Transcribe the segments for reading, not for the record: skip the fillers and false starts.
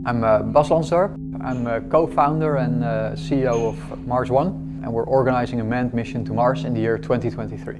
I'm Bas Lansdorp. I'm a co-founder and CEO of Mars One, and we're organizing a manned mission to Mars in the year 2023.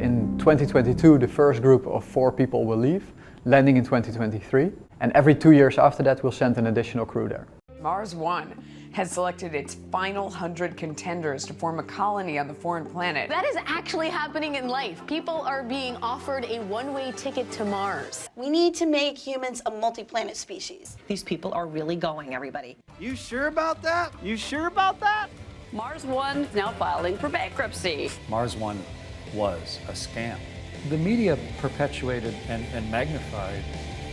In 2022, the first group of 4 people will leave, landing in 2023, and every 2 years after that, we'll send an additional crew there. Mars One has selected its final 100 contenders to form a colony on the foreign planet. That is actually happening in life. People are being offered a one-way ticket to Mars. We need to make humans a multi-planet species. These people are really going, everybody. You sure about that? You sure about that? Mars One is now filing for bankruptcy. Mars One was a scam. The media perpetuated and magnified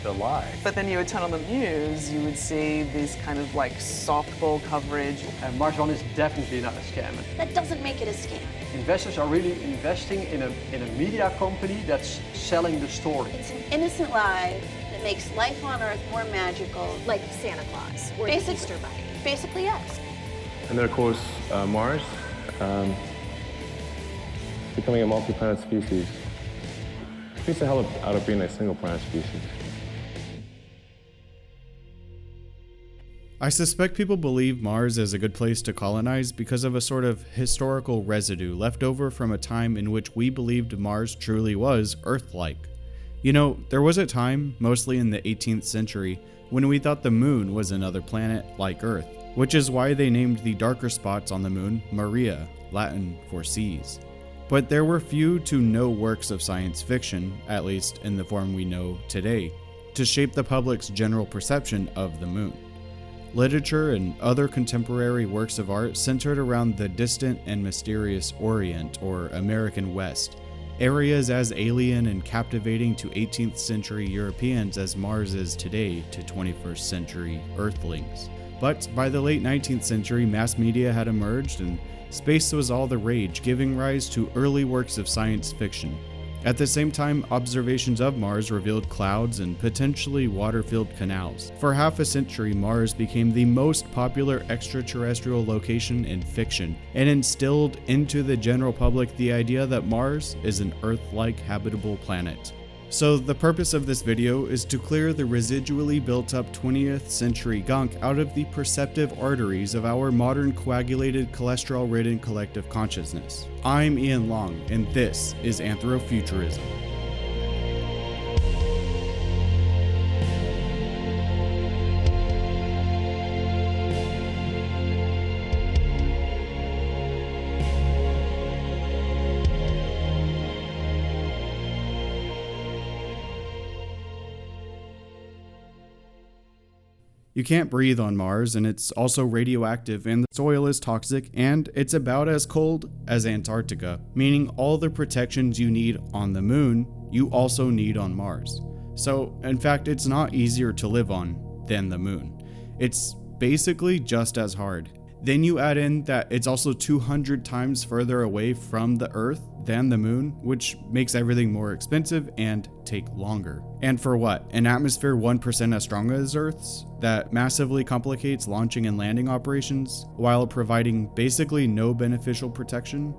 the lie. But then you would turn on the news, you would see this kind of like softball coverage. And Mars One is definitely not a scam. That doesn't make it a scam. Investors are really investing in a media company that's selling the story. It's an innocent lie that makes life on Earth more magical. Like Santa Claus or the Easter Bunny. Basically, yes. And then of course, Mars, becoming a multi-planet species. It beats the hell out of being a single planet species. I suspect people believe Mars is a good place to colonize because of a sort of historical residue left over from a time in which we believed Mars truly was Earth-like. You know, there was a time, mostly in the 18th century, when we thought the moon was another planet like Earth, which is why they named the darker spots on the moon Maria, Latin for seas. But there were few to no works of science fiction, at least in the form we know today, to shape the public's general perception of the moon. Literature and other contemporary works of art centered around the distant and mysterious Orient or American West, areas as alien and captivating to 18th century Europeans as Mars is today to 21st century Earthlings. But by the late 19th century, mass media had emerged and space was all the rage, giving rise to early works of science fiction. At the same time, observations of Mars revealed clouds and potentially water-filled canals. For half a century, Mars became the most popular extraterrestrial location in fiction, and instilled into the general public the idea that Mars is an Earth-like habitable planet. So the purpose of this video is to clear the residually built up 20th century gunk out of the perceptive arteries of our modern coagulated cholesterol-ridden collective consciousness. I'm Ian Long, and this is Anthrofuturism. You can't breathe on Mars, and it's also radioactive, and the soil is toxic, and it's about as cold as Antarctica, meaning all the protections you need on the moon, you also need on Mars. So, in fact, it's not easier to live on than the moon. It's basically just as hard. Then you add in that it's also 200 times further away from the Earth than the moon, which makes everything more expensive and take longer. And for what? An atmosphere 1% as strong as Earth's that massively complicates launching and landing operations while providing basically no beneficial protection?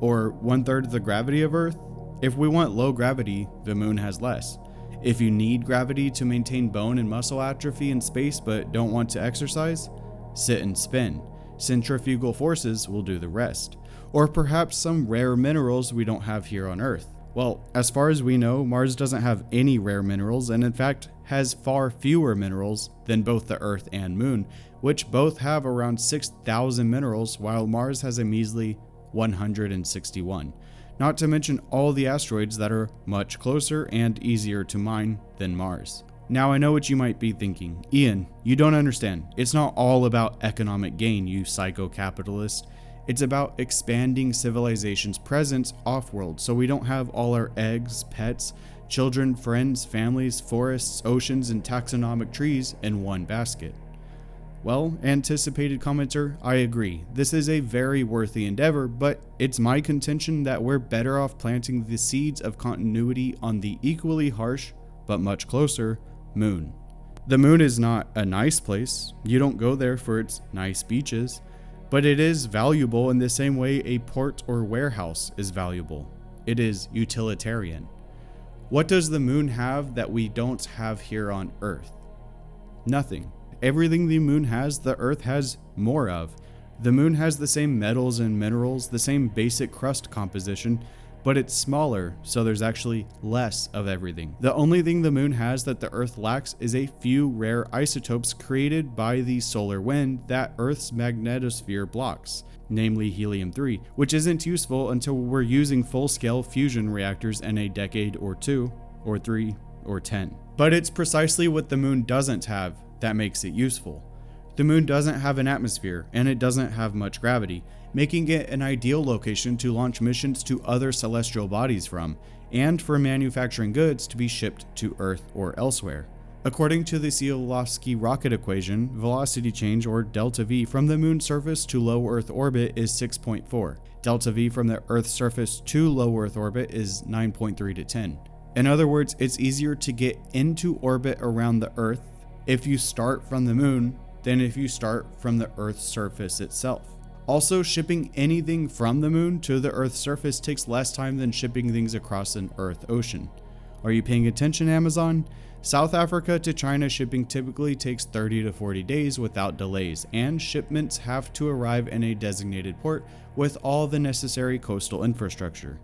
Or 1/3 the gravity of Earth? If we want low gravity, the moon has less. If you need gravity to maintain bone and muscle atrophy in space but don't want to exercise, sit and spin. Centrifugal forces will do the rest. Or perhaps some rare minerals we don't have here on Earth. Well, as far as we know, Mars doesn't have any rare minerals, and in fact has far fewer minerals than both the Earth and Moon, which both have around 6,000 minerals, while Mars has a measly 161. Not to mention all the asteroids that are much closer and easier to mine than Mars. Now I know what you might be thinking. Ian, you don't understand. It's not all about economic gain, you psycho-capitalist. It's about expanding civilization's presence off-world so we don't have all our eggs, pets, children, friends, families, forests, oceans, and taxonomic trees in one basket. Well, anticipated commenter, I agree. This is a very worthy endeavor, but it's my contention that we're better off planting the seeds of continuity on the equally harsh, but much closer, moon. The moon is not a nice place. You don't go there for its nice beaches, but it is valuable in the same way a port or warehouse is valuable. It is utilitarian. What does the moon have that we don't have here on Earth? Nothing. everything the moon has, the Earth has more of. The moon has the same metals and minerals, the same basic crust composition, but it's smaller, so there's actually less of everything. The only thing the moon has that the Earth lacks is a few rare isotopes created by the solar wind that Earth's magnetosphere blocks, namely helium-3, which isn't useful until we're using full-scale fusion reactors in a decade or 2, or 3, or 10. But it's precisely what the moon doesn't have that makes it useful. The moon doesn't have an atmosphere, and it doesn't have much gravity, making it an ideal location to launch missions to other celestial bodies from, and for manufacturing goods to be shipped to Earth or elsewhere. According to the Tsiolkovsky rocket equation, velocity change, or delta V, from the moon's surface to low Earth orbit is 6.4. Delta V from the Earth's surface to low Earth orbit is 9.3 to 10. In other words, it's easier to get into orbit around the Earth if you start from the moon than if you start from the Earth's surface itself. Also, shipping anything from the moon to the Earth's surface takes less time than shipping things across an Earth ocean. Are you paying attention, Amazon? South Africa to China shipping typically takes 30 to 40 days without delays, and shipments have to arrive in a designated port with all the necessary coastal infrastructure.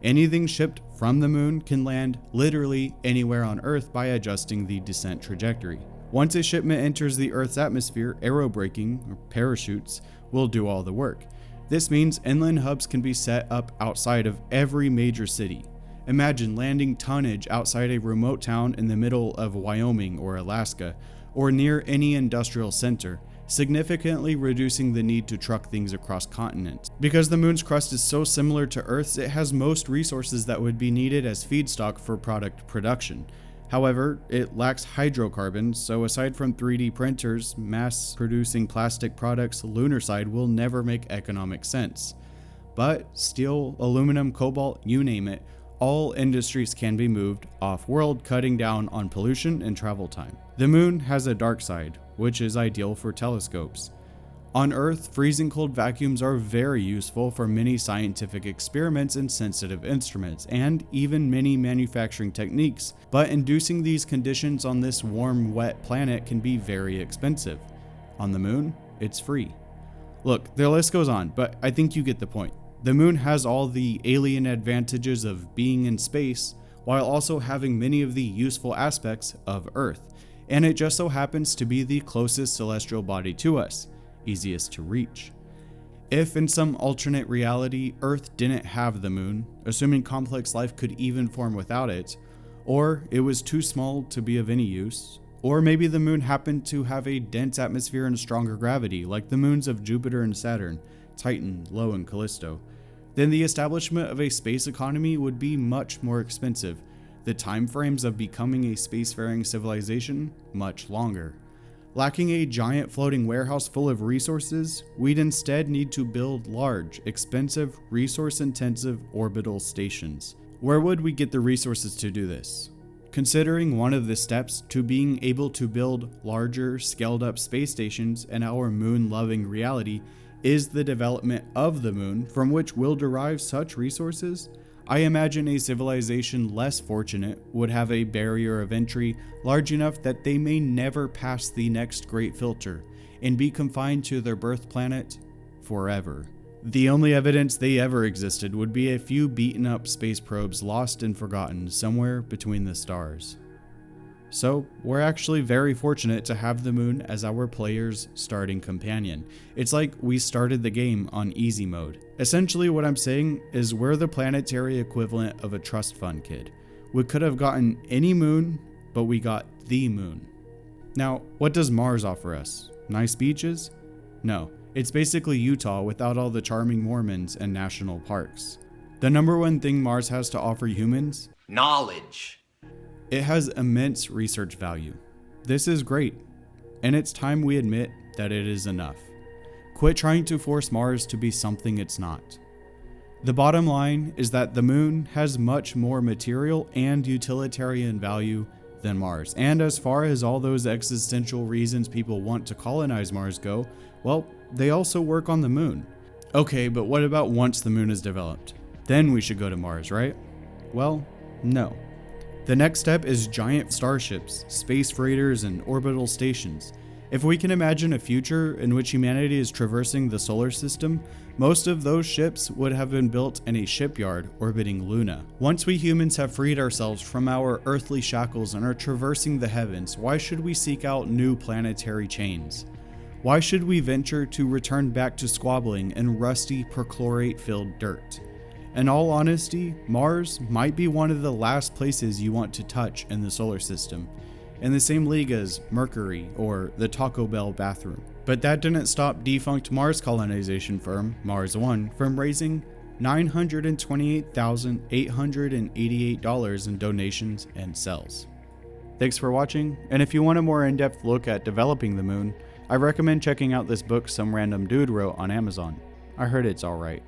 Anything shipped from the moon can land literally anywhere on Earth by adjusting the descent trajectory. Once a shipment enters the Earth's atmosphere, aerobraking, or parachutes, will do all the work. This means inland hubs can be set up outside of every major city. Imagine landing tonnage outside a remote town in the middle of Wyoming or Alaska, or near any industrial center, significantly reducing the need to truck things across continents. Because the moon's crust is so similar to Earth's, it has most resources that would be needed as feedstock for product production. However, it lacks hydrocarbons, so aside from 3D printers, mass-producing plastic products lunarside will never make economic sense. But steel, aluminum, cobalt, you name it, all industries can be moved off-world, cutting down on pollution and travel time. The moon has a dark side, which is ideal for telescopes. On Earth, freezing cold vacuums are very useful for many scientific experiments and sensitive instruments, and even many manufacturing techniques, but inducing these conditions on this warm, wet planet can be very expensive. On the moon, it's free. Look, the list goes on, but I think you get the point. The moon has all the alien advantages of being in space, while also having many of the useful aspects of Earth, and it just so happens to be the closest celestial body to us, easiest to reach. If in some alternate reality Earth didn't have the moon, assuming complex life could even form without it, or it was too small to be of any use, or maybe the moon happened to have a dense atmosphere and stronger gravity like the moons of Jupiter and Saturn, Titan, Io, and Callisto, then the establishment of a space economy would be much more expensive, the time frames of becoming a spacefaring civilization much longer. Lacking a giant floating warehouse full of resources, we'd instead need to build large, expensive, resource-intensive orbital stations. Where would we get the resources to do this? Considering one of the steps to being able to build larger, scaled-up space stations in our moon-loving reality is the development of the moon, from which we'll derive such resources, I imagine a civilization less fortunate would have a barrier of entry large enough that they may never pass the next great filter and be confined to their birth planet forever. The only evidence they ever existed would be a few beaten up space probes lost and forgotten somewhere between the stars. So, we're actually very fortunate to have the moon as our player's starting companion. It's like we started the game on easy mode. Essentially what I'm saying is we're the planetary equivalent of a trust fund kid. We could have gotten any moon, but we got the moon. Now, what does Mars offer us? Nice beaches? No, it's basically Utah without all the charming Mormons and national parks. The number one thing Mars has to offer humans? Knowledge. It has immense research value. This is great, and it's time we admit that it is enough. Quit trying to force Mars to be something it's not. The bottom line is that the moon has much more material and utilitarian value than Mars, and as far as all those existential reasons people want to colonize Mars go, well, they also work on the moon. Okay, but what about once the moon is developed? Then we should go to Mars, right? Well, no. The next step is giant starships, space freighters, and orbital stations. If we can imagine a future in which humanity is traversing the solar system, most of those ships would have been built in a shipyard orbiting Luna. Once we humans have freed ourselves from our earthly shackles and are traversing the heavens, why should we seek out new planetary chains? Why should we venture to return back to squabbling in rusty perchlorate-filled dirt? In all honesty, Mars might be one of the last places you want to touch in the solar system, in the same league as Mercury or the Taco Bell bathroom. But that didn't stop defunct Mars colonization firm, Mars One, from raising $928,888 in donations and sales. Thanks for watching, and if you want a more in-depth look at developing the moon, I recommend checking out this book some random dude wrote on Amazon. I heard it's alright.